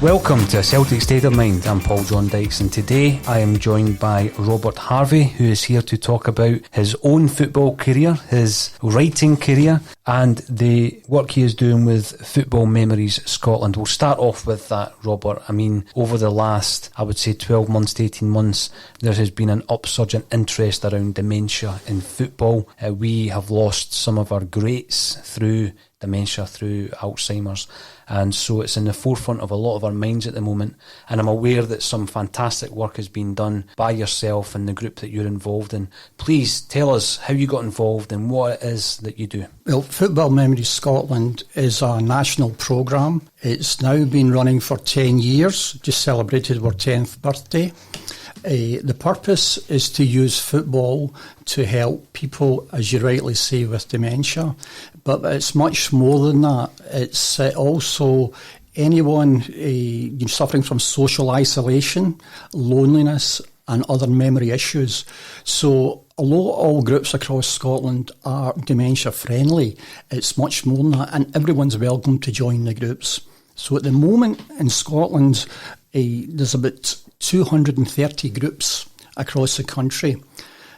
Welcome to Celtic State of Mind. I'm John Dykes, and today I am joined by Robert Harvey, who is here to talk about his own football career, his writing career, and the work he is doing with Football Memories Scotland. We'll start off with that, Robert. I mean, over the last, I would say, 12 months to 18 months, there has been an upsurge in interest around dementia in football. We have lost some of our greats through dementia, through Alzheimer's, and so it's in the forefront of a lot of our minds at the moment, and I'm aware that some fantastic work has been done by yourself and the group that you're involved in. Please tell us how you got involved and what it is that you do. Well, Football Memories Scotland is a national programme. It's now been running for 10 years, just celebrated our 10th birthday. The purpose is to use football to help people, as you rightly say, with dementia. But it's much more than that. It's also anyone suffering from social isolation, loneliness and other memory issues. So although all groups across Scotland are dementia friendly, it's much more than that, and everyone's welcome to join the groups. So at the moment in Scotland, there's about 230 groups across the country.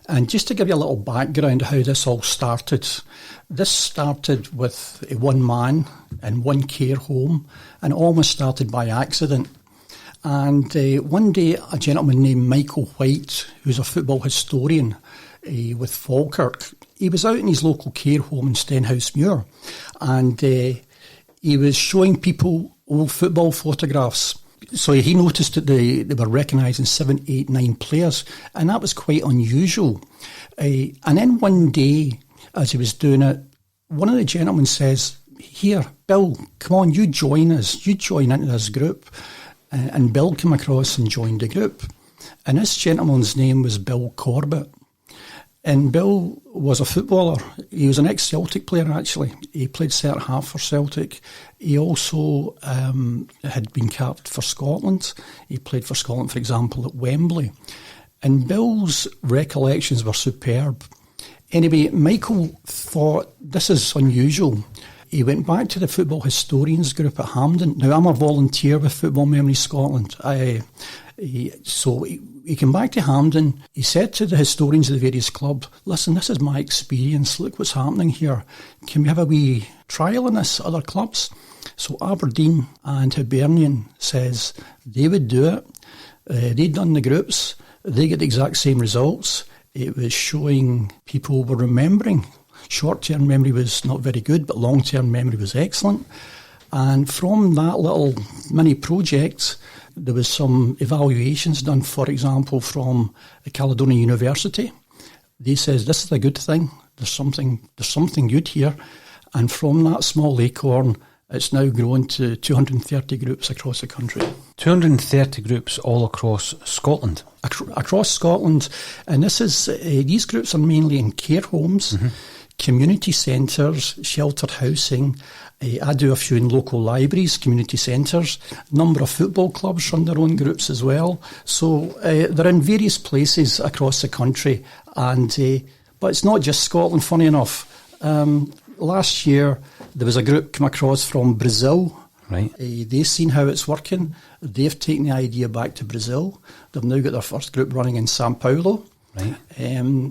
And just to give you a little background how this all started, this started with one man in one care home, and almost started by accident. And one day a gentleman named Michael White, who's a football historian with Falkirk, he was out in his local care home in Stenhousemuir, and he was showing people old football photographs. So he noticed that they were recognising 7, 8, 9 players, and that was quite unusual. And then one day, as he was doing it, one of the gentlemen says, "Here, Bill, come on, you join us. You join into this group." And Bill came across and joined the group. And this gentleman's name was Bill Corbett. And Bill was a footballer. He was an ex-Celtic player, actually. He played centre half for Celtic. He also had been capped for Scotland. He played for Scotland, for example, at Wembley. And Bill's recollections were superb. Anyway, Michael thought, this is unusual. He went back to the football historians group at Hampden. Now, I'm a volunteer with Football Memories Scotland. So he came back to Hampden. He said to the historians of the various clubs, "Listen, this is my experience. Look what's happening here. Can we have a wee trial in this, other clubs?" So Aberdeen and Hibernian says they would do it. They'd done the groups. They get the exact same results. It was showing people were remembering. Short-term memory was not very good, but long-term memory was excellent. And from that little mini project, there was some evaluations done, for example, from Caledonian University. They says, this is a good thing. There's something good here. And from that small acorn, it's now grown to 230 groups across the country. 230 groups all across Scotland? Across Scotland. And this is these groups are mainly in care homes, community centres, sheltered housing. I do a few in local libraries, community centres. A number of football clubs run their own groups as well. So they're in various places across the country. But it's not just Scotland, funny enough. Last year, there was a group come across from Brazil. Right. They've seen how it's working. They've taken the idea back to Brazil. They've now got their first group running in São Paulo. Right.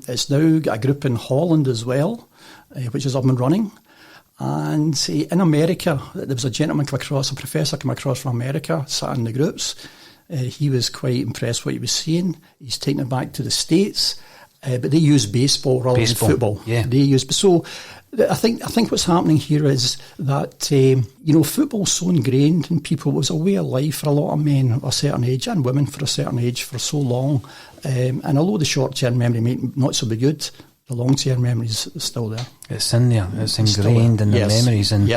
It's now got a group in Holland as well, which is up and running. And in America, there was a professor come across from America, sat in the groups. He was quite impressed with what he was seeing. He's taken it back to the States, but they use baseball rather than football. Yeah. So I think what's happening here is that football's so ingrained in people. It was a way of life for a lot of men of a certain age and women for a certain age for so long. And although the short-term memory may not so be good, the long-term memories are still there. It's in there. It's ingrained in the memories. And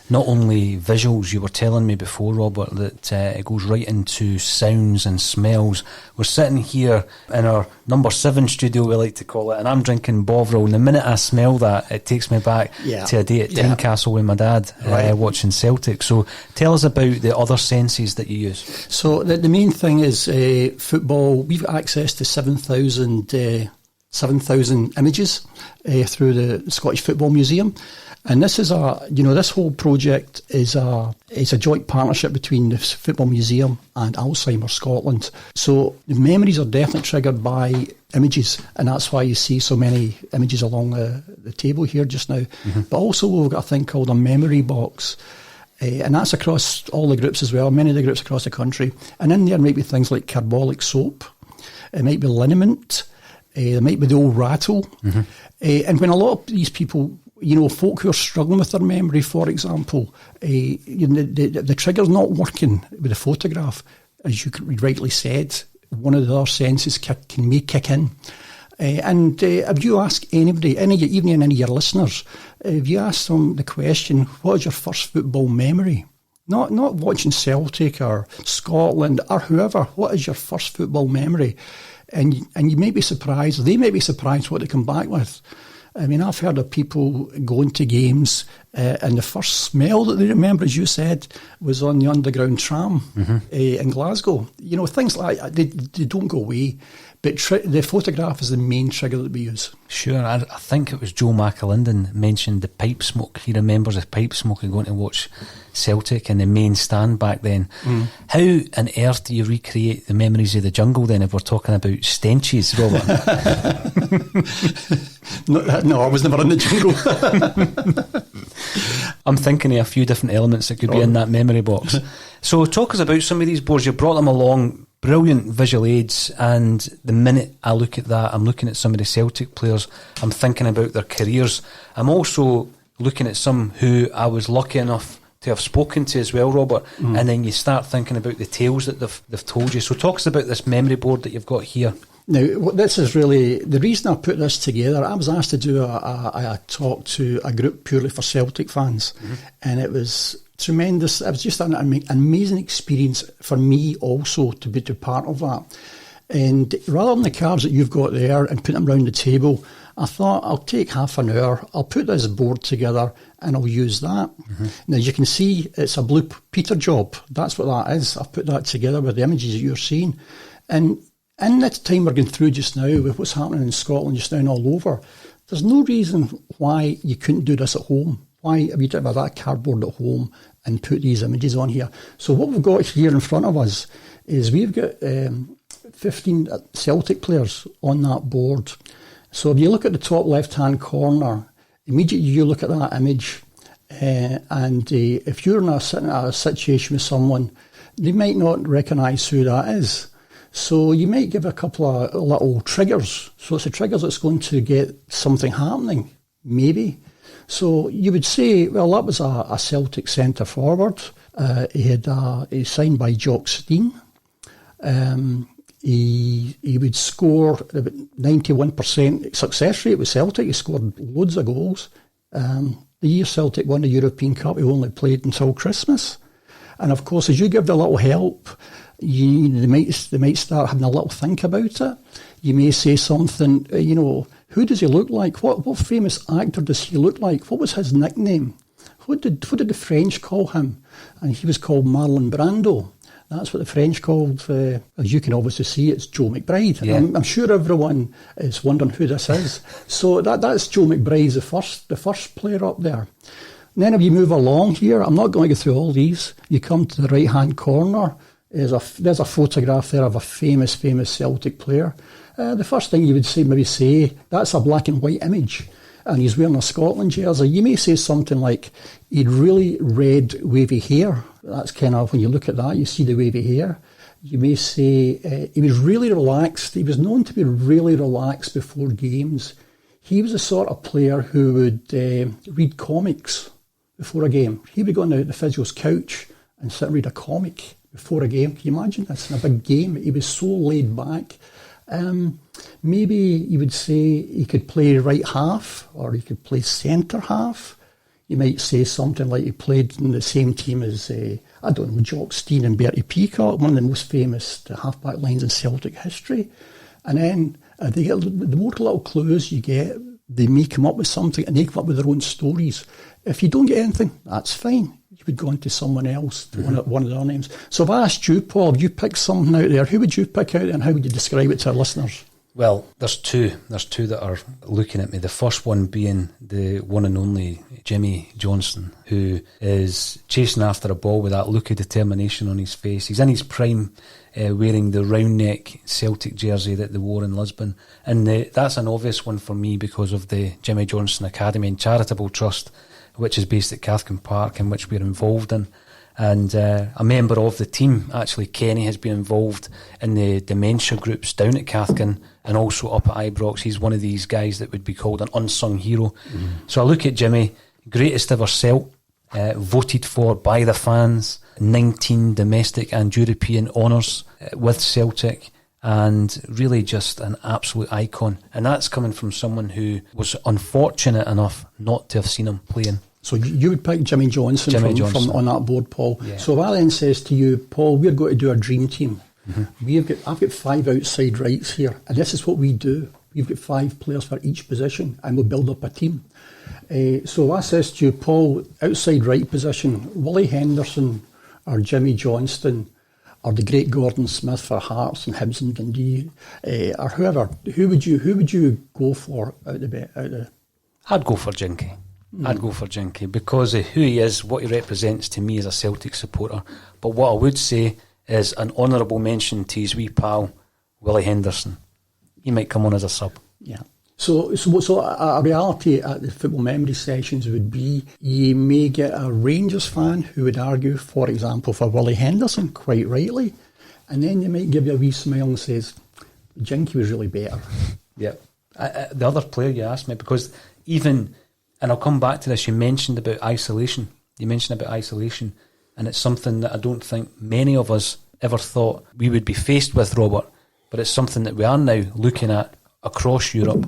not only visuals, you were telling me before, Robert, that it goes right into sounds and smells. We're sitting here in our number 7 studio, we like to call it, and I'm drinking Bovril, and the minute I smell that, it takes me back to a day at Tynecastle with my dad, watching Celtic. So tell us about the other senses that you use. So the main thing is football. We've got access to 7,000 images through the Scottish Football Museum. And this is this whole project is a joint partnership between the Football Museum and Alzheimer's Scotland. So the memories are definitely triggered by images, and that's why you see so many images along the table here just now. Mm-hmm. But also we've got a thing called a memory box, and that's across all the groups as well, many of the groups across the country. And in there might be things like carbolic soap, it might be liniment, there might be the old rattle. Mm-hmm. And when a lot of these people, folk who are struggling with their memory, for example, the trigger's not working with the photograph, as you rightly said, one of the other senses may kick in. And if you ask anybody, even any of your listeners, if you ask them the question, what is your first football memory? Not watching Celtic or Scotland or whoever, what is your first football memory? And you may be surprised, they may be surprised what they come back with. I mean, I've heard of people going to games and the first smell that they remember, as you said, was on the underground tram in Glasgow. Things like that, they don't go away. But the photograph is the main trigger that we use. Sure, I think it was Joe McAlinden mentioned the pipe smoke. He remembers the pipe smoke and going to watch Celtic in the main stand back then. Mm. How on earth do you recreate the memories of the jungle then, if we're talking about stenches, Robert? No, I was never in the jungle. I'm thinking of a few different elements that could be in that memory box. So talk us about some of these boards. You brought them along. Brilliant visual aids, and the minute I look at that, I'm looking at some of the Celtic players, I'm thinking about their careers. I'm also looking at some who I was lucky enough to have spoken to as well, Robert, and then you start thinking about the tales that they've told you. So talk us about this memory board that you've got here. Now, this is really, the reason I put this together, I was asked to do a talk to a group purely for Celtic fans, and it was tremendous. It was just an amazing experience for me also to be part of that. And rather than the cards that you've got there and put them around the table, I thought I'll take half an hour, I'll put this board together and I'll use that. Now you can see it's a Blue Peter job. That's what that is. I've put that together with the images that you're seeing. And in that time we're going through just now with what's happening in Scotland just now and all over, there's no reason why you couldn't do this at home. Why have you done that cardboard at home and put these images on here? So what we've got here in front of us is we've got 15 Celtic players on that board. So if you look at the top left-hand corner, immediately you look at that image, and if you're sitting in a situation with someone, they might not recognise who that is. So you might give a couple of little triggers. So it's the triggers that's going to get something happening, maybe. So you would say, well, that was a Celtic centre forward. He's signed by Jock Stein. He would score 91% success rate with Celtic. He scored loads of goals. The year Celtic won the European Cup, he only played until Christmas. And of course, as you give the little help, they might start having a little think about it. You may say something, who does he look like? What famous actor does he look like? What was his nickname? What did the French call him? And he was called Marlon Brando. That's what the French called, as you can obviously see, it's Joe McBride. Yeah. I'm sure everyone is wondering who this is. So that's Joe McBride, the first player up there. And then if you move along here, I'm not going to go through all these. You come to the right-hand corner, there's a photograph there of a famous Celtic player. The first thing you would say, that's a black and white image, and he's wearing a Scotland jersey. You may say something like, he had really red, wavy hair. That's kind of, when you look at that, you see the wavy hair. You may say he was really relaxed. He was known to be really relaxed before games. He was the sort of player who would read comics before a game. He would go on the physio's couch and sit and read a comic before a game. Can you imagine this? In a big game, he was so laid back. Maybe you would say he could play right half or he could play centre half. You might say something like he played in the same team as, I don't know, Jock Stein and Bertie Peacock, one of the most famous half-back lines in Celtic history. And then they get the more little clues you get, they may come up with something and they come up with their own stories. If you don't get anything, that's fine. You would go on to someone else, to one of their names. So if I asked you, Paul, if you picked something out there, who would you pick out and how would you describe it to our listeners? Well, there's two. There's two that are looking at me. The first one being the one and only Jimmy Johnstone, who is chasing after a ball with that look of determination on his face. He's in his prime, wearing the round neck Celtic jersey that they wore in Lisbon. And that's an obvious one for me because of the Jimmy Johnstone Academy and Charitable Trust, which is based at Cathkin Park and which we're involved in. And a member of the team, actually Kenny, has been involved in the dementia groups down at Cathkin and also up at Ibrox. He's one of these guys that would be called an unsung hero. So I look at Jimmy, greatest ever Celt, voted for by the fans, 19 domestic and European honours with Celtic, and really just an absolute icon. And that's coming from someone who was unfortunate enough not to have seen him playing. So you would pick Jimmy Johnstone from on that board, Paul. Yeah. So if I then says to you, Paul, we're going to do a dream team. I've got 5 outside rights here, and this is what we do. We've got 5 players for each position, and we'll build up a team. So if I says to you, Paul, outside right position, Willie Henderson or Jimmy Johnstone or the great Gordon Smith for Hearts and Hibs and Dundee, or whoever, who would you go for out the? I'd go for Jinky. I'd go for Jinky because of who he is, what he represents to me as a Celtic supporter. But what I would say is an honourable mention to his wee pal, Willie Henderson. He might come on as a sub. Yeah. So a reality at the football memory sessions would be you may get a Rangers fan who would argue, for example, for Willie Henderson, quite rightly, and then you might give you a wee smile and says, Jinky was really better. Yeah. The other player you asked me, because even... And I'll come back to this. You mentioned about isolation. And it's something that I don't think many of us ever thought we would be faced with, Robert. But it's something that we are now looking at across Europe.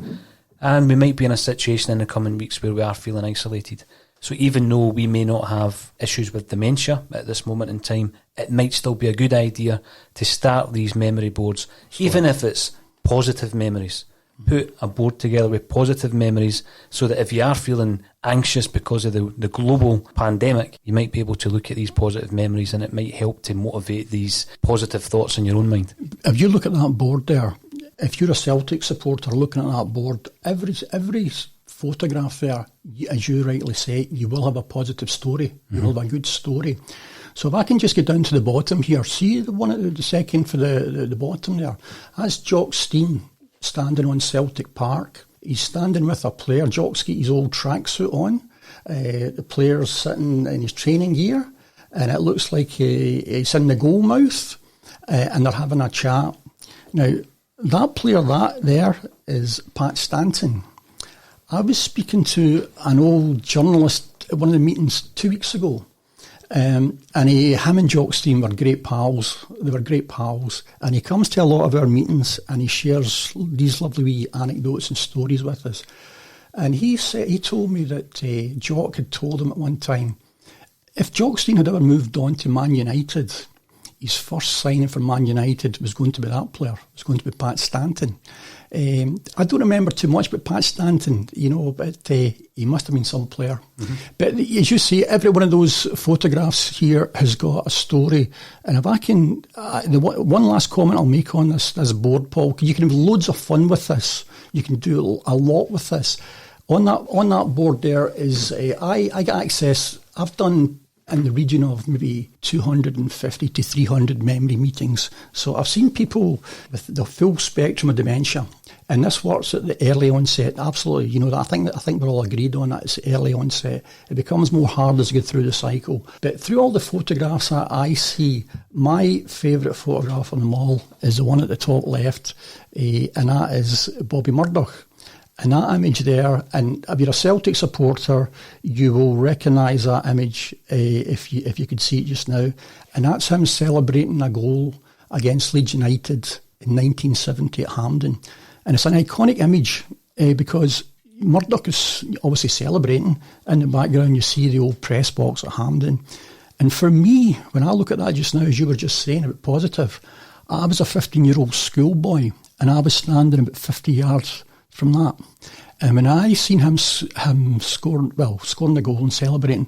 And we might be in a situation in the coming weeks where we are feeling isolated. So even though we may not have issues with dementia at this moment in time, it might still be a good idea to start these memory boards, even if it's positive memories. Put a board together with positive memories so that if you are feeling anxious because of the global pandemic, you might be able to look at these positive memories and it might help to motivate these positive thoughts in your own mind. If you look at that board there, if you're a Celtic supporter looking at that board, every photograph there, as you rightly say, you will have a positive story. You will have a good story. So if I can just get down to the bottom here, see the second for the bottom there, that's Jock Stein standing on Celtic Park. He's standing with a player. Jock's got his old tracksuit on. The player's sitting in his training gear, and it looks like he's in the goal mouth, and they're having a chat. Now, that player there is Pat Stanton. I was speaking to an old journalist at one of the meetings 2 weeks ago, and him and Jock Stein were great pals. They were great pals, and he comes to a lot of our meetings and he shares these lovely wee anecdotes and stories with us. And he told me that Jock had told him at one time, if Jock Stein had ever moved on to Man United, his first signing for Man United was going to be that player. It was going to be Pat Stanton. I don't remember too much about Pat Stanton, but he must have been some player. But as you see, every one of those photographs here has got a story. And if I can, the one last comment I'll make on this board, Paul, you can have loads of fun with this. You can do a lot with this. On that board there is, I get access, I've done in the region of maybe 250 to 300 memory meetings. So I've seen people with the full spectrum of dementia, and this works at the early onset. Absolutely, I think we're all agreed on that. It's early onset. It becomes more hard as you go through the cycle. But through all the photographs that I see, my favourite photograph of them all is the one at the top left, and that is Bobby Murdoch. And that image there, and if you're a Celtic supporter, you will recognise that image if you could see it just now. And that's him celebrating a goal against Leeds United in 1970 at Hampden. And it's an iconic image because Murdoch is obviously celebrating. In the background, you see the old press box at Hampden. And for me, when I look at that just now, as you were just saying about positive, I was a 15-year-old schoolboy and I was standing about 50 yards from that. And when I seen him scoring the goal and celebrating,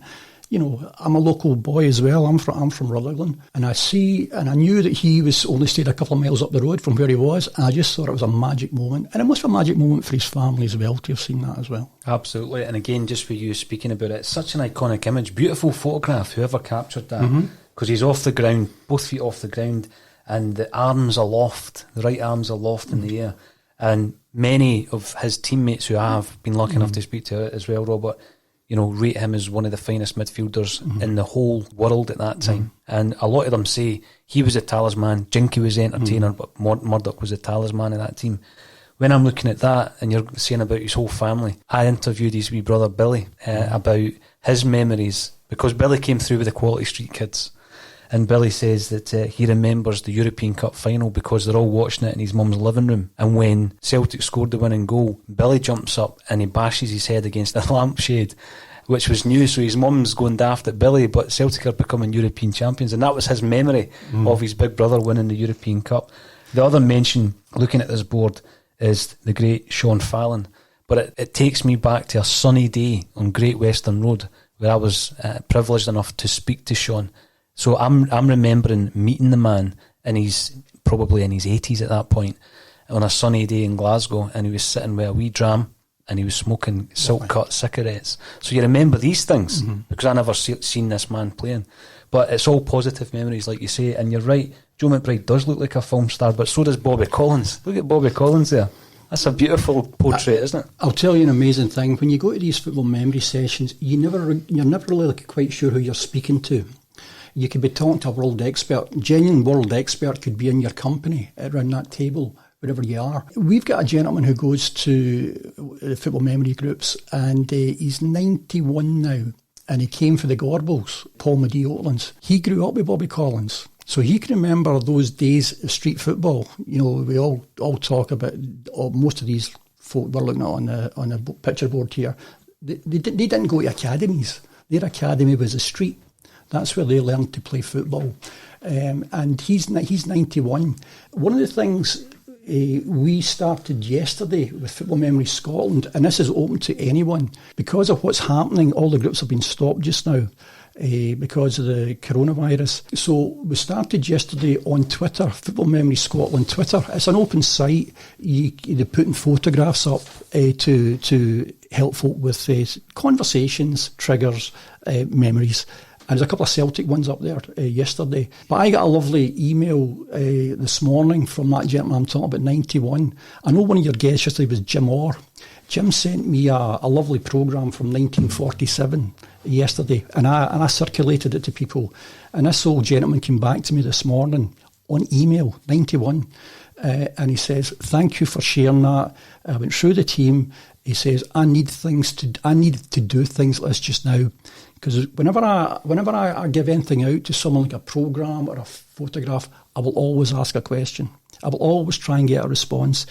you know, I'm a local boy as well. I'm from Rutherglen, and I knew that he was only stayed a couple of miles up the road from where he was. And I just thought it was a magic moment, and it must be a magic moment for his family as well to have seen that as well. Absolutely, and again, just for you speaking about it, it's such an iconic image, beautiful photograph. Whoever captured that, because he's off the ground, both feet off the ground, and the arms aloft, the right arms aloft in the air, and many of his teammates who I have been lucky enough to speak to as well, Robert, you know, rate him as one of the finest midfielders in the whole world at that time. And a lot of them say he was a talisman, Jinky was the entertainer, but Murdoch was a talisman of that team. When I'm looking at that, and you're saying about his whole family, I interviewed his wee brother Billy about his memories, because Billy came through with the Quality Street Kids. And Billy says that he remembers the European Cup final because they're all watching it in his mum's living room. And when Celtic scored the winning goal, Billy jumps up and he bashes his head against a lampshade, which was new. So his mum's going daft at Billy, but Celtic are becoming European champions. And that was his memory of his big brother winning the European Cup. The other mention, looking at this board, is the great Sean Fallon. But it takes me back to a sunny day on Great Western Road where I was privileged enough to speak to Sean. So I'm remembering meeting the man, and he's probably in his 80s at that point, on a sunny day in Glasgow, and he was sitting with a wee dram, and he was smoking silk-cut cigarettes. So you remember these things, because I never seen this man playing. But it's all positive memories, like you say, and you're right, Joe McBride does look like a film star, but so does Bobby Collins. Look at Bobby Collins there. That's a beautiful portrait, isn't it? I'll tell you an amazing thing. When you go to these football memory sessions, you're never really quite sure who you're speaking to. You could be talking to a world expert. Genuine world expert could be in your company around that table, wherever you are. We've got a gentleman who goes to the football memory groups, and he's 91 now, and he came for the Gorbals, Paul Medee Oatlands. He grew up with Bobby Collins, so he can remember those days of street football. You know, we all talk about, most of these folk we're looking at on the picture board here, they didn't go to academies. Their academy was a street. That's where they learned to play football. And he's 91. One of the things we started yesterday with Football Memory Scotland, and this is open to anyone, because of what's happening, all the groups have been stopped just now because of the coronavirus. So we started yesterday on Twitter, Football Memory Scotland Twitter. It's an open site. They're putting photographs up to help folk with conversations, triggers, memories. And there's a couple of Celtic ones up there yesterday. But I got a lovely email this morning from that gentleman I'm talking about, 91. I know one of your guests yesterday was Jim Orr. Jim sent me a lovely programme from 1947 yesterday, and I circulated it to people. And this old gentleman came back to me this morning on email, 91, and he says, "Thank you for sharing that. I went through the team." He says, I need to do things like this just now. Because whenever I give anything out to someone, like a programme or a photograph, I will always ask a question. I will always try and get a response.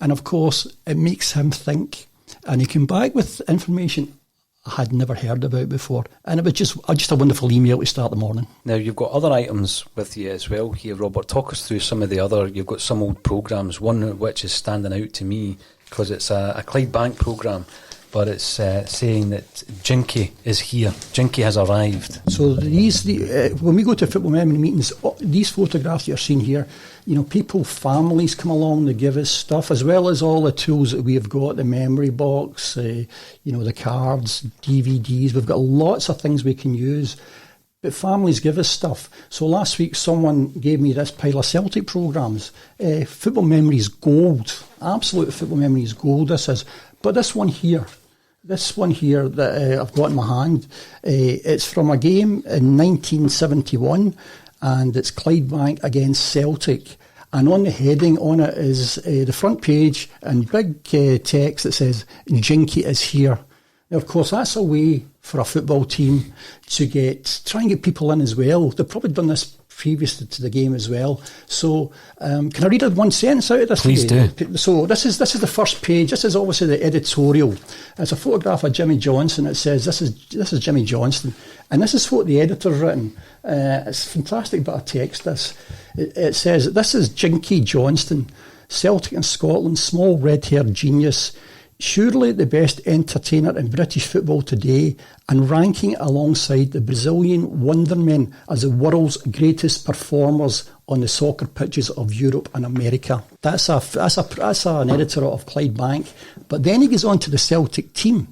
And of course, it makes him think. And he came back with information I had never heard about before. And it was just a wonderful email to start the morning. Now, you've got other items with you as well here, Robert. Talk us through some of the other. You've got some old programmes, one of which is standing out to me because it's a Clyde Bank programme. But it's saying that Jinky is here. Jinky has arrived. So when we go to football memory meetings, these photographs you're seeing here, you know, families come along, they give us stuff, as well as all the tools that we have got, the memory box, you know, the cards, DVDs. We've got lots of things we can use. But families give us stuff. So last week someone gave me this pile of Celtic programmes. Football memories gold. Absolute football memories gold this is. But this one here that I've got in my hand, it's from a game in 1971, and it's Clyde Bank against Celtic. And on the heading on it is the front page and big text that says, Jinky is here. Now, of course, that's a way for a football team to try and get people in as well. They've probably done this previous to the game as well. So can I read one sentence out of this? Please do. So this is the first page. This is obviously the editorial. It's a photograph of Jimmy Johnson. It says this is Jimmy Johnston, and this is what the editor's written. It's a fantastic bit of text. It says, "This is Jinky Johnston, Celtic and Scotland, small red-haired genius, surely the best entertainer in British football today, and ranking alongside the Brazilian wondermen as the world's greatest performers on the soccer pitches of Europe and America." That's an editor of Clyde Bank. But then he goes on to the Celtic team.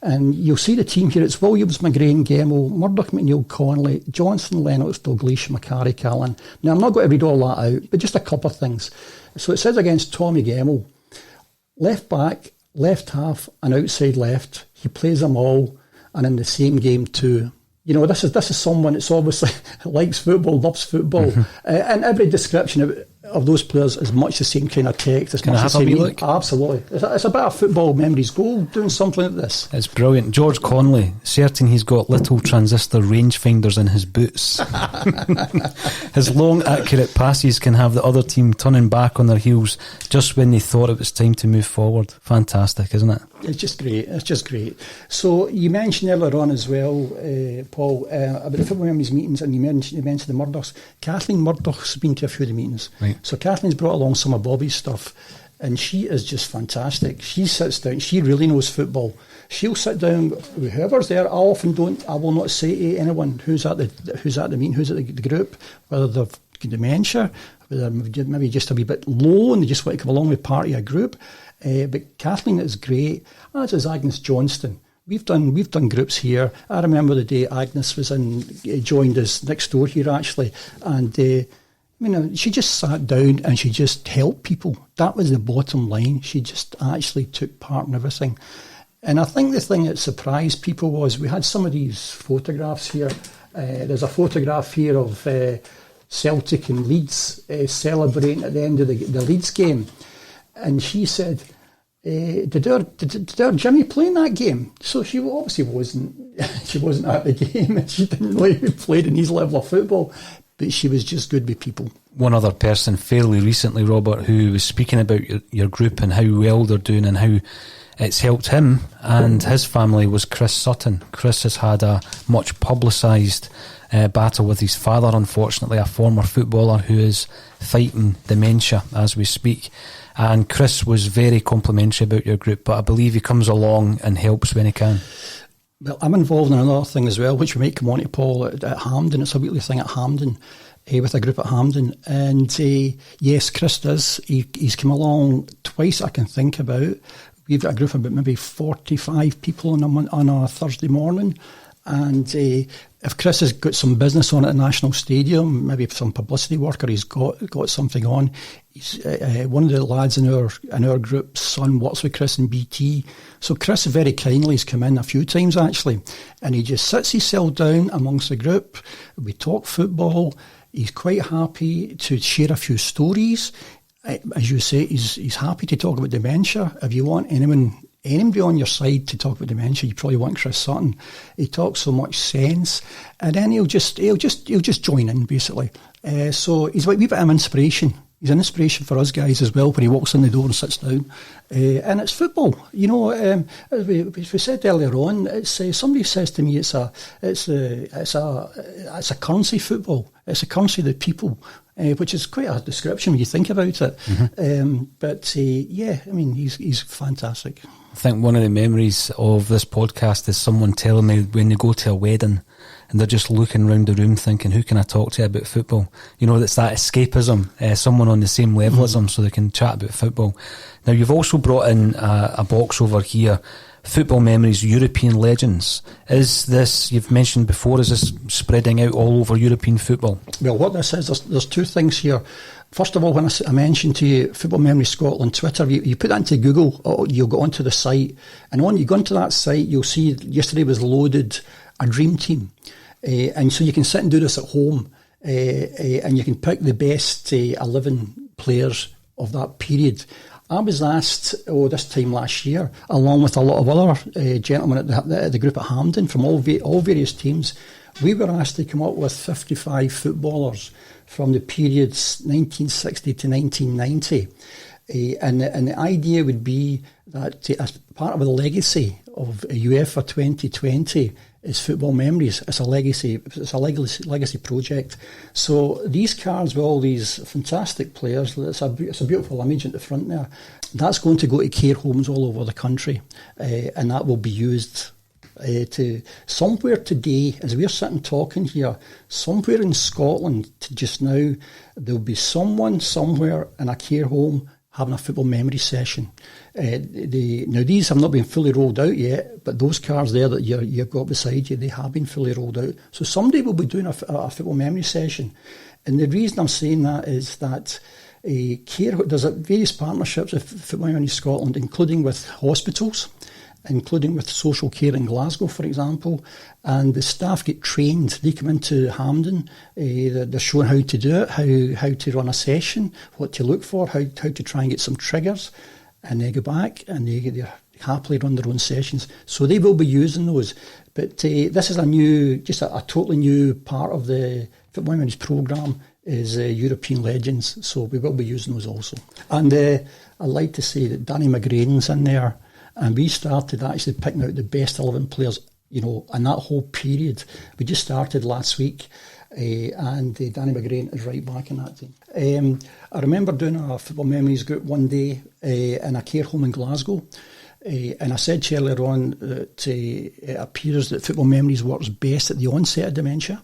And you'll see the team here. It's Williams, McGrain, Gemmell, Murdoch, McNeill, Connolly, Johnson, Lennox, Dalglish, Macari, Callan. Now, I'm not going to read all that out, but just a couple of things. So it says against Tommy Gemmell, left back, left half and outside left. He plays them all, and in the same game too. You know, this is someone that's obviously likes football, loves football, and every description of those players is much the same kind of text. Can I have a wee look? Absolutely. It's a bit of football memories. Go doing something like this. It's brilliant. George Conley, certain he's got little transistor rangefinders in his boots. His long, accurate passes can have the other team turning back on their heels just when they thought it was time to move forward. Fantastic, isn't it? It's just great. So you mentioned earlier on as well, Paul, about the football memories meetings, and you mentioned the Murdochs. Kathleen Murdoch's been to a few of the meetings. Right. So Kathleen's brought along some of Bobby's stuff, and she is just fantastic. She sits down. She really knows football. She'll sit down with whoever's there. I will not say to anyone who's at the meeting, who's at the group, whether they've dementia, whether they're maybe just a wee bit low and they just want to come along with part of a group. But Kathleen is great, as is Agnes Johnston. We've done groups here. I remember the day Agnes was joined us next door here actually, and she just sat down and she just helped people. That was the bottom line. She just actually took part in everything. And I think the thing that surprised people was we had some of these photographs here. There's a photograph here of Celtic and Leeds celebrating at the end of the Leeds game. And she said, did our Jimmy play in that game? So she obviously wasn't at the game, and she didn't know who played in his level of football, but she was just good with people. One other person fairly recently, Robert, who was speaking about your group and how well they're doing and how it's helped him and his family was Chris Sutton. Chris has had a much publicised battle with his father, unfortunately, a former footballer who is fighting dementia as we speak. And Chris was very complimentary about your group, but I believe he comes along and helps when he can. Well, I'm involved in another thing as well, which we might come on to, Paul, at Hampden. It's a weekly thing at Hampden, with a group at Hampden. And yes, Chris does. He's come along twice I can think about. We've got a group of about maybe 45 people on a Thursday morning. And if Chris has got some business on at the National Stadium, maybe some publicity work, or he's got something on, he's one of the lads in our group's son works with Chris in BT. So Chris very kindly has come in a few times actually, and he just sits himself down amongst the group. We talk football. He's quite happy to share a few stories. As you say, he's happy to talk about dementia. If you want anybody on your side to talk about dementia, you probably want Chris Sutton. He talks so much sense, and then he'll just join in basically. So he's like a wee bit of inspiration. He's an inspiration for us guys as well when he walks in the door and sits down. And it's football, as we said earlier on. It's somebody says to me, it's a currency. Football. It's a currency of the people. Which is quite a description when you think about it. Mm-hmm. He's fantastic. I think one of the memories of this podcast is someone telling me when they go to a wedding and they're just looking around the room thinking, who can I talk to about football? That's that escapism, someone on the same level as them so they can chat about football. Now, you've also brought in a box over here, Football Memories, European Legends. Is this, you've mentioned before, is this spreading out all over European football? Well, what this is, there's two things here. First of all, when I mentioned to you Football Memories Scotland Twitter, you put that into Google, or you'll go onto the site, and when you go onto that site, you'll see yesterday was loaded a dream team. And so you can sit and do this at home, and you can pick the best 11 players of that period. I was asked, this time last year, along with a lot of other gentlemen at the group at Hampden from all various teams, we were asked to come up with 55 footballers from the periods 1960 to 1990. And the idea would be that as part of the legacy of UEFA 2020 is football memories. It's a legacy project. So these cards with all these fantastic players, it's a beautiful image at the front there. That's going to go to care homes all over the country, and that will be used to somewhere today, as we're sitting talking here, somewhere in Scotland just now, there'll be someone somewhere in a care home having a football memory session. Now these have not been fully rolled out yet, but those cards there that you've got beside you, they have been fully rolled out. So somebody will be doing a football memory session. And the reason I'm saying that is that there's various partnerships with Football Memory Scotland, including with hospitals, including with social care in Glasgow, for example, and the staff get trained. They come into Hampden, they're shown how to do it, how to run a session, what to look for, how to try and get some triggers, and they go back and they happily run their own sessions. So they will be using those. But this is a totally new part of the Football Memories programme is European Legends, so we will be using those also. And I'd like to say that Danny McGrain's in there. And we started actually picking out the best 11 players, in that whole period. We just started last week, and Danny McGrain is right back in that team. I remember doing a Football Memories group one day in a care home in Glasgow, and I said earlier on that it appears that Football Memories works best at the onset of dementia.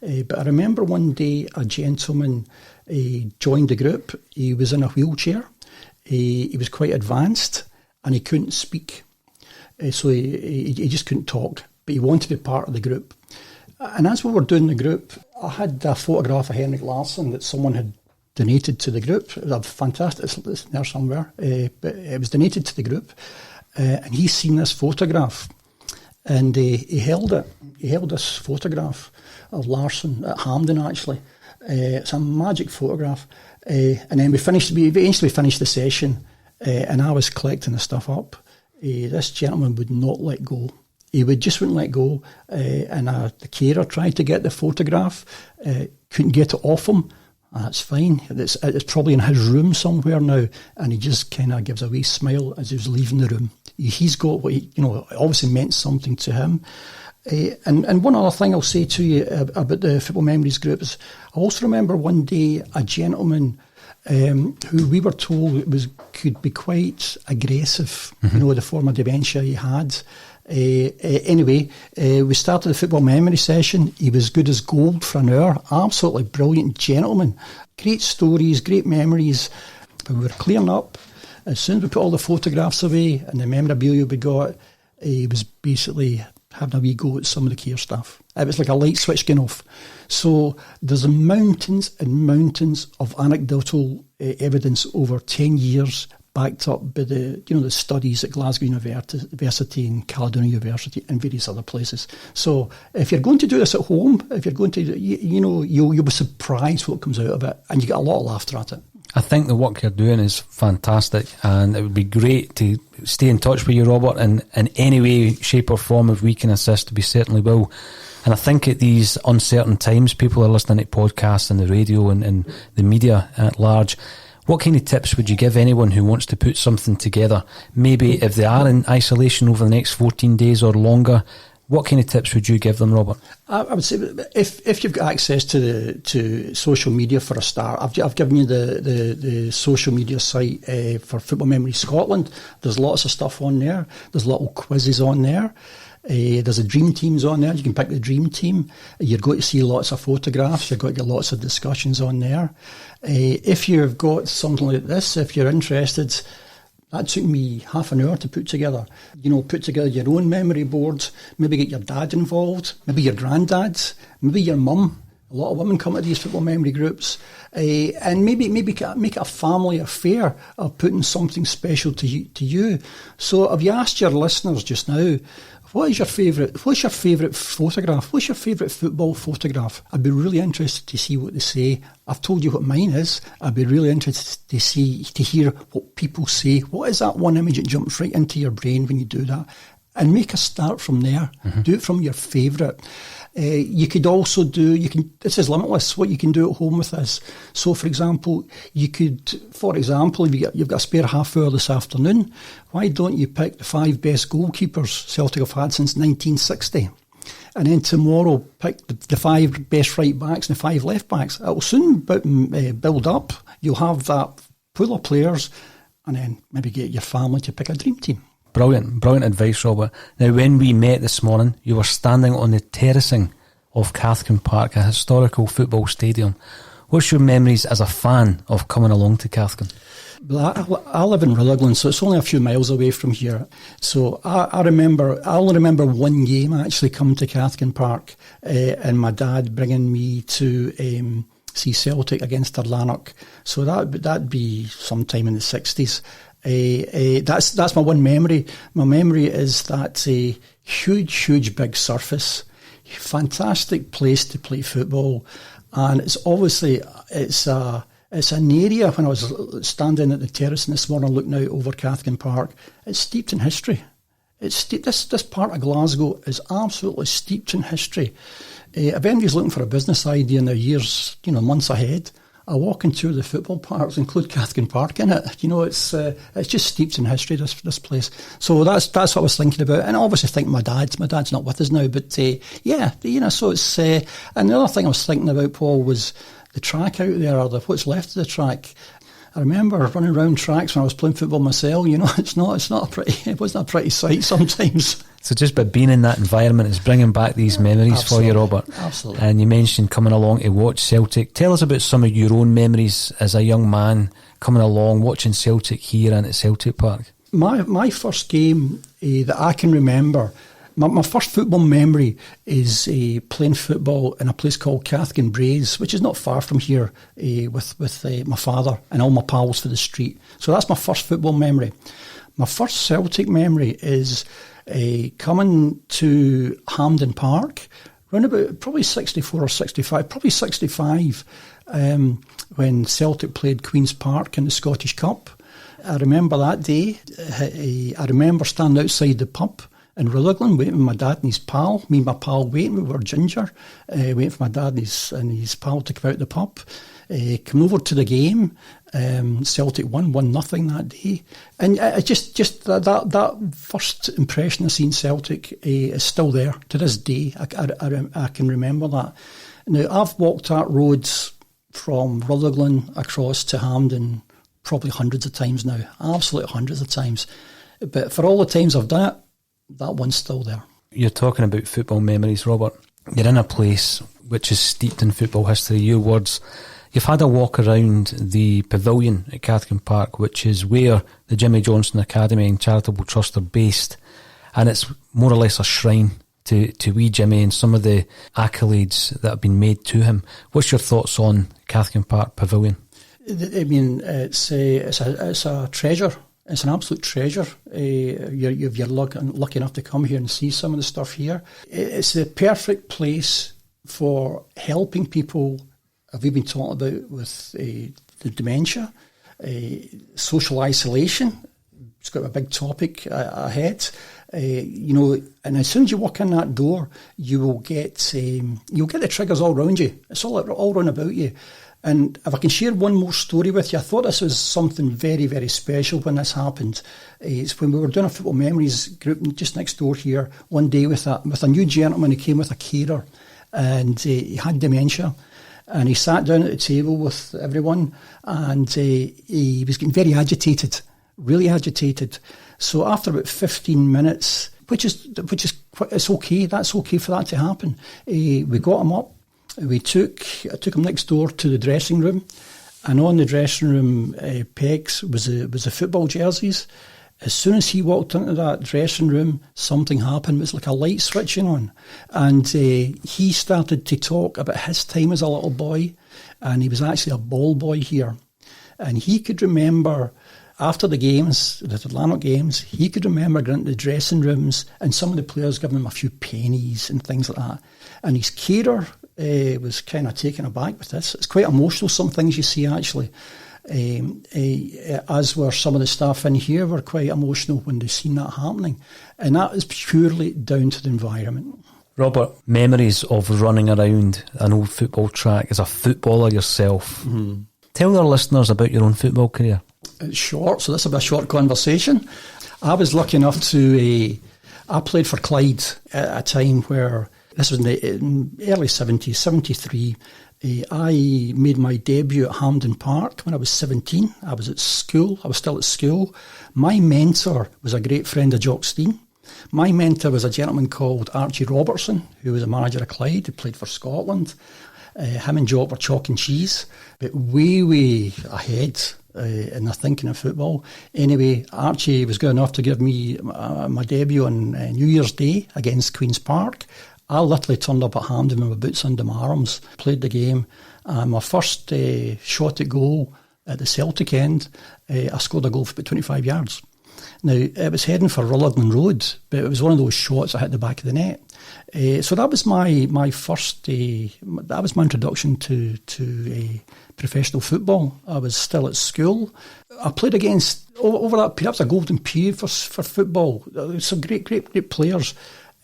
But I remember one day a gentleman joined the group. He was in a wheelchair. He was quite advanced, and he couldn't speak. So he just couldn't talk, but he wanted to be part of the group. And as we were doing the group, I had a photograph of Henrik Larsson that someone had donated to the group. It was fantastic, it's there somewhere, but it was donated to the group. And he's seen this photograph, and he held it. He held this photograph of Larsson at Hampden, actually. It's a magic photograph. And then we eventually finished the session, and I was collecting the stuff up. This gentleman would not let go. He wouldn't let go. And the carer tried to get the photograph, couldn't get it off him. That's fine. It's probably in his room somewhere now. And he just kind of gives a wee smile as he was leaving the room. He's got what it obviously meant something to him. And one other thing I'll say to you about the Football Memories groups, I also remember one day a gentleman who we were told could be quite aggressive, the form of dementia he had. Anyway, we started the football memory session. He was good as gold for an hour. Absolutely brilliant gentleman. Great stories, great memories. But we were clearing up. As soon as we put all the photographs away and the memorabilia we got, he was basically having a wee go at some of the care stuff. It was like a light switch going off. So there's mountains and mountains of anecdotal evidence over 10 years backed up by the studies at Glasgow University and Caledonia University and various other places. So if you're going to do this at home, if you're going to, you'll be surprised what comes out of it, and you get a lot of laughter at it. I think the work you're doing is fantastic, and it would be great to stay in touch with you, Robert, and in any way, shape or form, if we can assist, we certainly will. And I think at these uncertain times, people are listening to podcasts and the radio and the media at large. What kind of tips would you give anyone who wants to put something together? Maybe if they are in isolation over the next 14 days or longer, what kind of tips would you give them, Robert? I would say if you've got access to social media for a start, I've given you the social media site for Football Memory Scotland. There's lots of stuff on there. There's little quizzes on there. There's a dream teams on there. You can pick the dream team. You're going to see lots of photographs. You're going to get lots of discussions on there. If you've got something like this, if you're interested, that took me half an hour to put together. Put together your own memory board. Maybe get your dad involved. Maybe your granddad. Maybe your mum. A lot of women come to these football memory groups. And maybe make it a family affair of putting something special to you. So have you asked your listeners just now, What's your favourite photograph? What's your favourite football photograph? I'd be really interested to see what they say. I've told you what mine is. I'd be really interested to hear what people say. What is that one image that jumps right into your brain when you do that? And make a start from there. Mm-hmm. Do it from your favourite. You could also this is limitless, what you can do at home with this. So, for example, if you've got a spare half hour this afternoon, why don't you pick the 5 best goalkeepers Celtic have had since 1960? And then tomorrow, pick the 5 best right backs and the 5 left backs. It will soon build up. You'll have that pool of players, and then maybe get your family to pick a dream team. Brilliant advice, Robert. Now, when we met this morning, you were standing on the terracing of Cathkin Park, a historical football stadium. What's your memories as a fan of coming along to Cathkin? Well, I live in Rutherglen, so it's only a few miles away from here. So I only remember one game actually coming to Cathkin Park, and my dad bringing me to see Celtic against Lanark. So that'd be sometime in the 60s. That's my one memory. My memory is that huge big surface, fantastic place to play football, and it's an area. When I was standing at the terrace this morning looking out over Cathkin Park, it's steeped in history. This part of Glasgow is absolutely steeped in history. If anybody's looking for a business idea in their years, months ahead, I walk into the football parks, include Cathkin Park in it. It's just steeped in history, this place. So that's what I was thinking about. And I obviously think my dad's not with us now, but so it's, and the other thing I was thinking about, Paul, was the track out there, or what's left of the track. I remember running around tracks when I was playing football myself. It wasn't a pretty sight sometimes. So just by being in that environment is bringing back these memories Absolutely. For you, Robert. Absolutely. And you mentioned coming along to watch Celtic. Tell us about some of your own memories as a young man coming along, watching Celtic here and at Celtic Park. My first game that I can remember, my first football memory is playing football in a place called Cathkin Braes, which is not far from here, with my father and all my pals for the street. So that's my first football memory. My first Celtic memory is coming to Hampden Park, around about probably 64 or 65, probably 65, when Celtic played Queen's Park in the Scottish Cup. I remember that day. I remember standing outside the pub in Rutherglen, waiting for my dad and his pal. Me and my pal waiting, we were ginger, waiting for my dad and his pal to come out the pub. Come over to the game. Celtic won 1-0 that day, and just that first impression of seeing Celtic is still there to this day. I can remember that. Now, I've walked that roads from Rutherglen across to Hampden probably hundreds of times now, absolutely hundreds of times. But for all the times I've done it, that one's still there. You're talking about football memories, Robert. You're in a place which is steeped in football history. Your words. You've had a walk around the pavilion at Cathkin Park, which is where the Jimmy Johnstone Academy and Charitable Trust are based, and it's more or less a shrine to wee Jimmy and some of the accolades that have been made to him. What's your thoughts on Cathkin Park Pavilion? I mean, it's a treasure. It's an absolute treasure. If you're lucky enough to come here and see some of the stuff here, it's the perfect place for helping people. We've been talking about with the dementia, social isolation. It's got a big topic ahead. And as soon as you walk in that door, you'll get the triggers all around you. It's all around about you. And if I can share one more story with you, I thought this was something very, very special when this happened. It's when we were doing a football memories group just next door here one day with a new gentleman who came with a carer, and he had dementia. And he sat down at the table with everyone, and he was getting very agitated, really agitated. So after about 15 minutes, which is it's okay, that's okay for that to happen. We got him up. I took him next door to the dressing room, and on the dressing room pegs was the football jerseys. As soon as he walked into that dressing room, something happened. It was like a light switching on. And he started to talk about his time as a little boy, and he was actually a ball boy here. And he could remember after the games, the Atlantic games, he could remember going into the dressing rooms and some of the players giving him a few pennies and things like that. And his carer was kind of taken aback with this. It's quite emotional, some things you see actually. As were some of the staff in here were quite emotional when they seen that happening. And that is purely down to the environment. Robert, memories of running around an old football track as a footballer yourself. Mm-hmm. Tell our listeners about your own football career. It's short, so this will be a short conversation. I was lucky enough to... I played for Clyde at a time where... This was in the early 70s, 73. I made my debut at Hampden Park when I was 17. I was at school. I was still at school. My mentor was a great friend of Jock Stein. My mentor was a gentleman called Archie Robertson, who was a manager of Clyde, who played for Scotland. Him and Jock were chalk and cheese, but way ahead in their thinking of football. Anyway, Archie was good enough to give me my debut on New Year's Day against Queen's Park. I literally turned up at Hampden with my boots under my arms, played the game. My first shot at goal at the Celtic end, I scored a goal for about 25 yards. Now, it was heading for Rutherglen Road, but it was one of those shots that hit the back of the net. So that was my first, that was my introduction to professional football. I was still at school. I played against, over that period, that was a golden period for football. Some great players.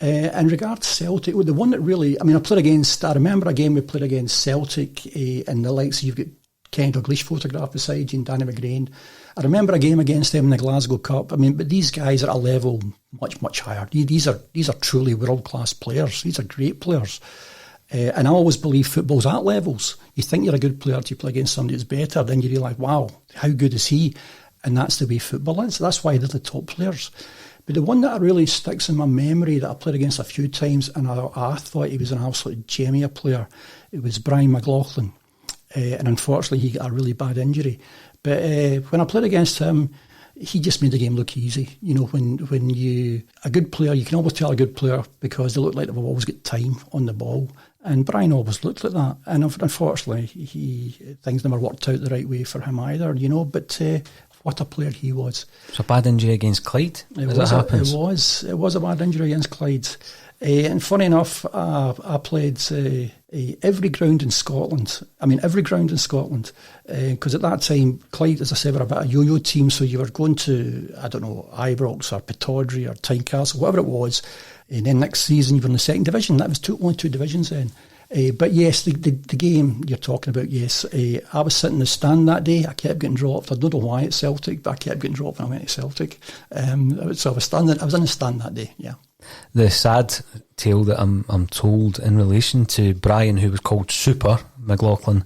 In regard to Celtic, the one that really, I remember a game we played against Celtic and the likes, you've got Kenny Dalglish photograph beside you and Danny McGrain. I remember a game against them in the Glasgow Cup. But these guys are at a level much higher. These are truly world-class players. These are great players. And I always believe football's at levels. You think you're a good player to play against somebody that's better, then you realise, wow, how good is he? And that's the way football is. That's why they're the top players. But the one that really sticks in my memory that I played against a few times and I thought he was an absolute gem of a player, it was Brian McLaughlin. And unfortunately he got a really bad injury. But when I played against him, he just made the game look easy. You know, when a good player, you can always tell a good player because they look like they've always got time on the ball. And Brian always looked like that. And unfortunately, things never worked out the right way for him either, you know. But what a player he was. It's a bad injury against Clyde, It was a bad injury against Clyde. And funny enough, I played every ground in Scotland. Because at that time, Clyde, as I said, were a bit of a yo-yo team, so you were going to, I don't know, Ibrox or Pittodrie or Tynecastle, whatever it was. And then next season, you were in the second division. That was only two divisions then. But yes, the game you're talking about, yes. I was sitting in the stand that day. I kept getting dropped. I don't know why at Celtic, but I kept getting dropped when I went to Celtic. So I was in the stand that day, yeah. The sad tale that I'm told in relation to Brian, who was called Super McLaughlin,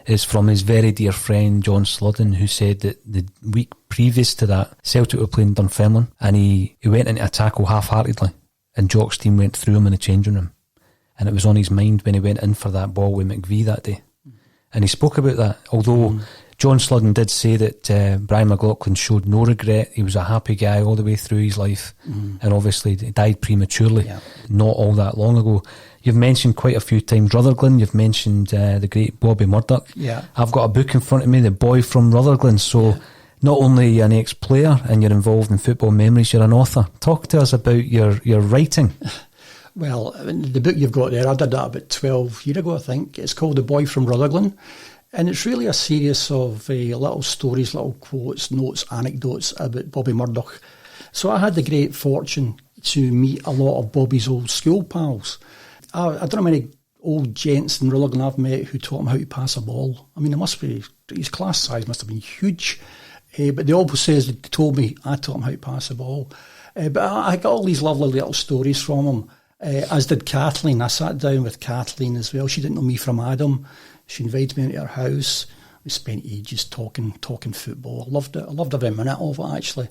is from his very dear friend John Sludden, who said that the week previous to that, Celtic were playing Dunfermline, and he went into a tackle half-heartedly, and Jock's team went through him in the changing room. And it was on his mind when he went in for that ball with McVie that day. And he spoke about that, although John Sludden did say that Brian McLaughlin showed no regret. He was a happy guy all the way through his life, and obviously he died prematurely, not all that long ago. You've mentioned quite a few times Rutherglen. You've mentioned the great Bobby Murdoch. Yeah. I've got a book in front of me, The Boy from Rutherglen. So not only are you an ex-player and you're involved in football memories, you're an author. Talk to us about your writing. Well, the book you've got there, I did that about 12 years ago, I think. It's called The Boy from Rutherglen. And it's really a series of little stories, little quotes, notes, anecdotes about Bobby Murdoch. So I had the great fortune to meet a lot of Bobby's old school pals. I don't know how many old gents in Rutherglen I've met who taught him how to pass a ball. I mean, his class size must have been huge. But they always says they told me I taught him how to pass a ball. But I got all these lovely little stories from him. As did Kathleen. I sat down with Kathleen as well. She didn't know me from Adam. She invited me into her house. We spent ages talking football. I loved it. I loved every minute of it, actually.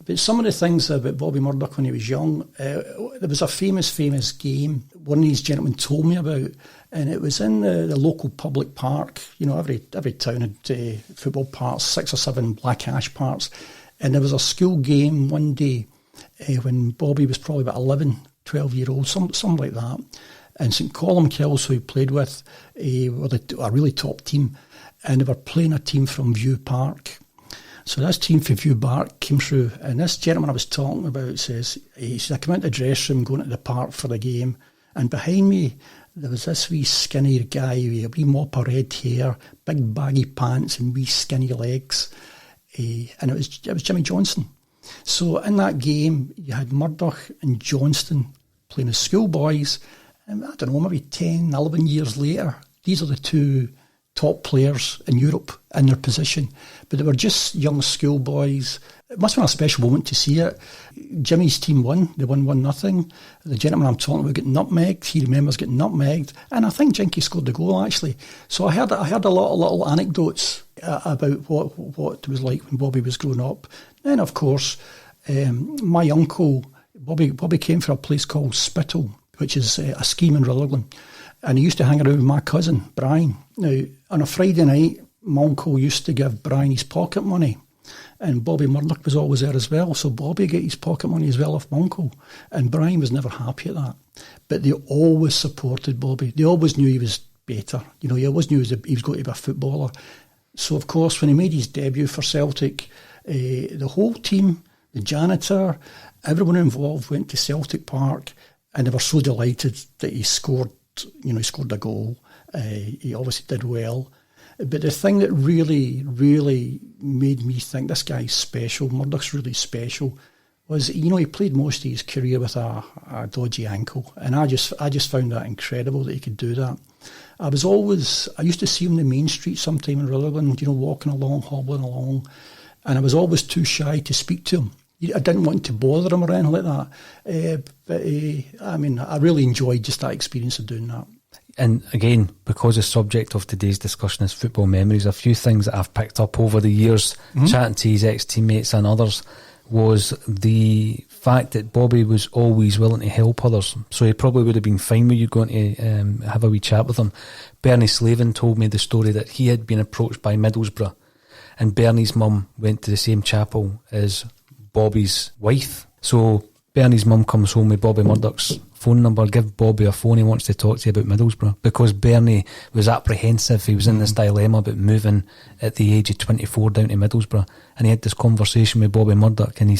But some of the things about Bobby Murdoch when he was young, there was a famous game one of these gentlemen told me about, and it was in the local public park. You know, every town had football parks, 6 or 7 black ash parks. And there was a school game one day when Bobby was probably about 11, 12-year-old, something like that. And St Columkills, who he played with, were a really top team. And they were playing a team from View Park. So this team for View Bark came through, and this gentleman I was talking about says, I come into the dressing room going to the park for the game, and behind me there was this wee skinny guy with a wee mop of red hair, big baggy pants and wee skinny legs, and it was Jimmy Johnson. So in that game you had Murdoch and Johnston playing as schoolboys, and I don't know, maybe 10, 11 years later, these are the two top players in Europe in their position, but they were just young schoolboys. It must have been a special moment to see it. Jimmy's team won. They won 1-0. The gentleman I'm talking about got nutmegged. He remembers getting nutmegged, and I think Jinky scored the goal actually. So I heard a lot of little anecdotes about what it was like when Bobby was growing up. Then of course, my uncle Bobby came from a place called Spittle, which is a scheme in Rutherglen. And he used to hang around with my cousin, Brian. Now, on a Friday night, my uncle used to give Brian his pocket money. And Bobby Murdoch was always there as well. So Bobby got his pocket money as well off my uncle. And Brian was never happy at that. But they always supported Bobby. They always knew he was better. You know, he always knew he was going to be a footballer. So, of course, when he made his debut for Celtic, the whole team, the janitor, everyone involved went to Celtic Park, and they were so delighted that he scored a goal. He obviously did well. But the thing that really, really made me think this guy's special, Murdoch's really special, was, he played most of his career with a dodgy ankle. And I just found that incredible that he could do that. I used to see him in the main street sometime in Rutherglen, walking along, hobbling along. And I was always too shy to speak to him. I didn't want to bother him or anything like that. I really enjoyed just that experience of doing that. And again, because the subject of today's discussion is football memories, a few things that I've picked up over the years, chatting to his ex-teammates and others, was the fact that Bobby was always willing to help others. So he probably would have been fine with you going to have a wee chat with him. Bernie Slavin told me the story that he had been approached by Middlesbrough, and Bernie's mum went to the same chapel as Bobby's wife. So Bernie's mum comes home with Bobby Murdoch's phone number. Give Bobby a phone, he wants to talk to you about Middlesbrough, because Bernie was apprehensive. He was in this dilemma about moving at the age of 24 down to Middlesbrough, and he had this conversation with Bobby Murdoch, and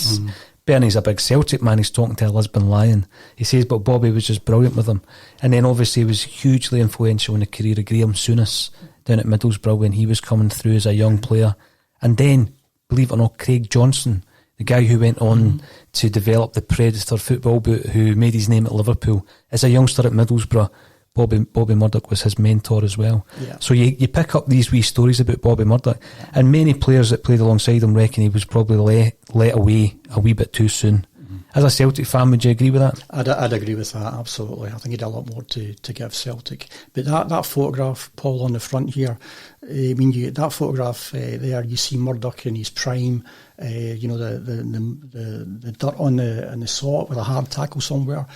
Bernie's a big Celtic man, he's talking to a Lisbon Lion. He says, but Bobby was just brilliant with him. And then obviously he was hugely influential in the career of Graham Souness down at Middlesbrough when he was coming through as a young player. And then, believe it or not, Craig Johnson, the guy who went on to develop the Predator football boot, who made his name at Liverpool, as a youngster at Middlesbrough, Bobby Murdoch was his mentor as well. Yeah. So you pick up these wee stories about Bobby Murdoch, and many players that played alongside him reckon he was probably let away a wee bit too soon. As a Celtic fan, would you agree with that? I'd agree with that, absolutely. I think he did a lot more to give Celtic. But that photograph, Paul, on the front here, that photograph there, you see Murdoch in his prime, the dirt on the sock with a hard tackle somewhere.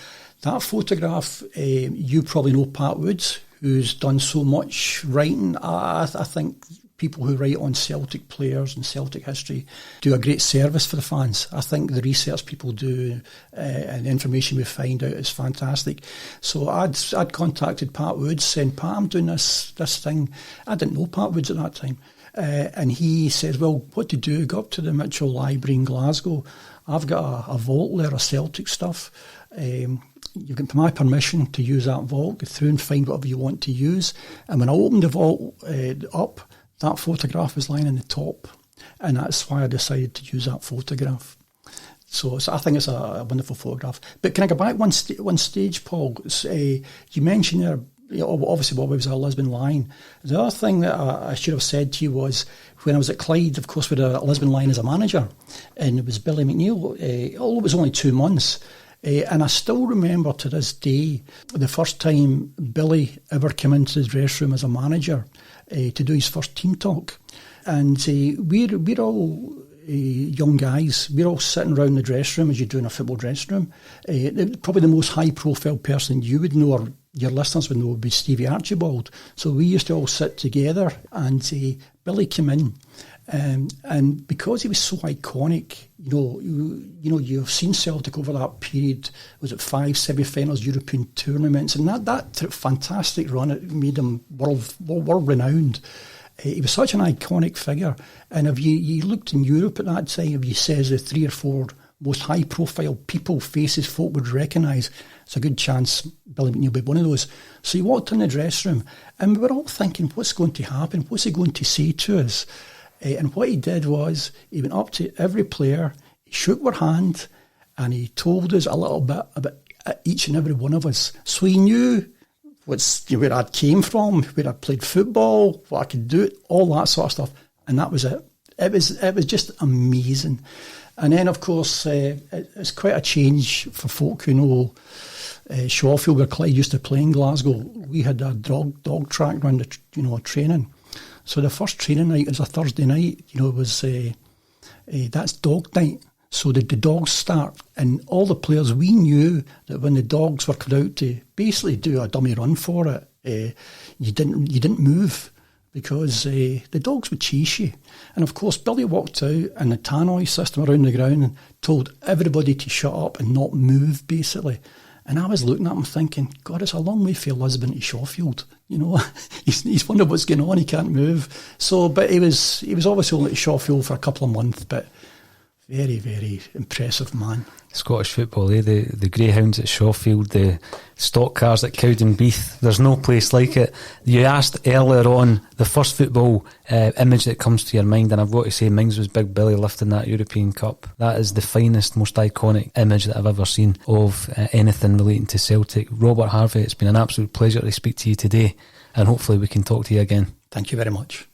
That photograph, you probably know Pat Woods, who's done so much writing. I think people who write on Celtic players and Celtic history do a great service for the fans. I think the research people do and the information we find out is fantastic. So I'd contacted Pat Woods saying, Pat, I'm doing this thing. I didn't know Pat Woods at that time. And he says, well, what to do? Go up to the Mitchell Library in Glasgow. I've got a vault there of Celtic stuff. You've got my permission to use that vault. Go through and find whatever you want to use. And when I opened the vault up, that photograph was lying in the top, and that's why I decided to use that photograph. So I think it's a wonderful photograph. But can I go back one stage, Paul? You mentioned there, obviously Bobby was a Lisbon Lion. The other thing that I should have said to you was, when I was at Clyde, of course, we had a Lisbon Lion as a manager, and it was Billy McNeill, although it was only 2 months. And I still remember to this day the first time Billy ever came into the dressing room as a manager to do his first team talk. And we're all young guys. We're all sitting around the dressing room as you do in a football dressing room. Probably the most high-profile person you would know, or your listeners would know, would be Stevie Archibald. So we used to all sit together, and Billy came in. And because he was so iconic, you've seen Celtic over that period. Was it 5 semi-finals, European tournaments, and that fantastic run, it made him world renowned. He was such an iconic figure. And if you looked in Europe at that time, if you says the 3 or 4 most high-profile people, faces folk would recognise, it's a good chance Billy McNeill would be one of those. So he walked in the dressing room, and we were all thinking, what's going to happen? What's he going to say to us? And what he did was, he went up to every player, he shook our hand, and he told us a little bit about each and every one of us. So he knew where I came from, where I played football, what I could do, all that sort of stuff. And that was it. It was just amazing. And then, of course, it's quite a change for folk who know Shawfield, where Clyde used to play in Glasgow. We had a dog track around the training. So the first training night was a Thursday night. It was that's dog night. So the dogs start, and all the players, we knew that when the dogs were cut out to basically do a dummy run for it, you didn't move, because the dogs would chase you. And of course, Billy walked out, and the tannoy system around the ground and told everybody to shut up and not move, basically. And I was looking at him thinking, God, it's a long way from Lisbon to Shawfield. He's wondering what's going on. He can't move. So, but he was obviously only at Shawfield for a couple of months, but very, very impressive man. Scottish football, the greyhounds at Shawfield, the stock cars at Cowdenbeath, there's no place like it. You asked earlier on the first football image that comes to your mind, and I've got to say mine was Big Billy lifting that European Cup. That is the finest, most iconic image that I've ever seen of anything relating to Celtic. Robert Harvey, it's been an absolute pleasure to speak to you today, and hopefully we can talk to you again. Thank you very much.